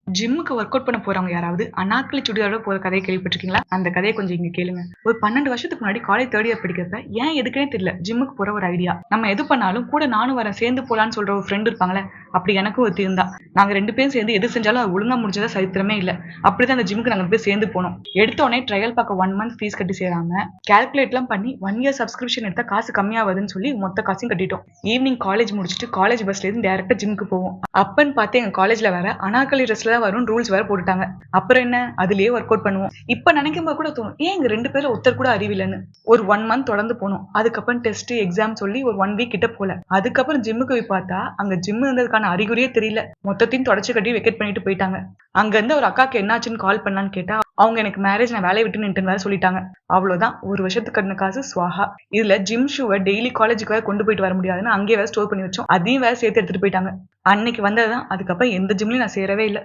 ஜிம்முக்கு work out பண்ண போறவங்க யாராவது அனார்கலி சுடிதாரோட போற கதையை கேள்விப்பட்டிருக்கீங்களா? அந்த கதையை கொஞ்சம் இங்க கேளுங்க. ஒரு 12 வருஷத்துக்கு முன்னாடி காலேஜ் 3 இயர் படிக்கிறப்ப ஏன் எதுக்குன்னே தெரியல ஜிம்முக்கு போற ஒரு ஐடியா. நம்ம எது பண்ணாலும் கூட நானும் வரேன் சேர்ந்து போலான்னு சொல்ற ஒரு ஃப்ரெண்ட் இருப்பாங்களே, அப்படி எனக்கும் ஒருத்தி இருந்தா. நாங்க 2 பேரும் சேர்ந்து எது செஞ்சாலும் அது ஒழுங்கா முடிஞ்சதா சரித்திரமே இல்ல. அப்படிதான் அந்த ஜிம்முக்கு நாங்க போய் சேர்ந்து போனோம். எடுத்த உடனே ட்ரையல் பார்க்க 1 மந்த் ஃபீஸ் கட்டி சேராம கால்குலேட்லாம் பண்ணி 1 இயர் சப்ஸ்கிரிப்ஷன் எடுத்தா காசு கம்மியாவதுன்னு சொல்லி மொத்த காசையும் கட்டிட்டோம். ஈவினிங் காலேஜ் முடிச்சுட்டு காலேஜ் பஸ்ல இருந்து டைரக்டா ஜிம்முக்கு போவோம். அப்பன்னு பார்த்து எங்க காலேஜ்ல வேற அனார்கலி ட்ரெஸ்ல தான் வரும் ரூல்ஸ் வேற போட்டுட்டாங்க. அப்புறம் என்ன அதுலயே ஒர்க் அவுட் பண்ணுவோம். இப்ப நினைக்கும் போது கூட தோணும், ஏன் எங்க 2 பேர்ல ஒருத்தர் கூட அறிவில்லைன்னு. ஒரு 1 மந்த் தொடர்ந்து போனோம். அதுக்கப்புறம் டெஸ்ட் எக்ஸாம் சொல்லி ஒரு 1 வீக் கிட்ட போல. அதுக்கப்புறம் ஜிம்முக்கு போய் பார்த்தா அங்க ஜிம் இருந்ததுக்கான அறிகுறியே தெரியல. மொத்தத்தையும் தொடச்சு கட்டி வெக்கேட் பண்ணிட்டு போயிட்டாங்க. அங்க இருந்த ஒரு அக்காக்கு என்னாச்சுன்னு கால் பண்ணலான்னு கேட்டா அவங்க எனக்கு மேரேஜ் நான் வேலையை விட்டு நின்றுன்னு வேற சொல்லிட்டாங்க. அவ்வளவுதான், ஒரு வருஷத்துக்கு கட்டின காசு ஸ்வாஹா. இதுல ஜிம் ஷூவை டெய்லி காலேஜுக்கு வேற கொண்டு போயிட்டு வர முடியாதுன்னு அங்கேயே வேற ஸ்டோர் பண்ணி வச்சோம். அதையும் வேற சேர்த்து எடுத்துட்டு போயிட்டாங்க. அன்னைக்கு வந்ததுதான், அதுக்கப்புறம் எந்த ஜிம்லயும் நான் சேரவே இல்லை.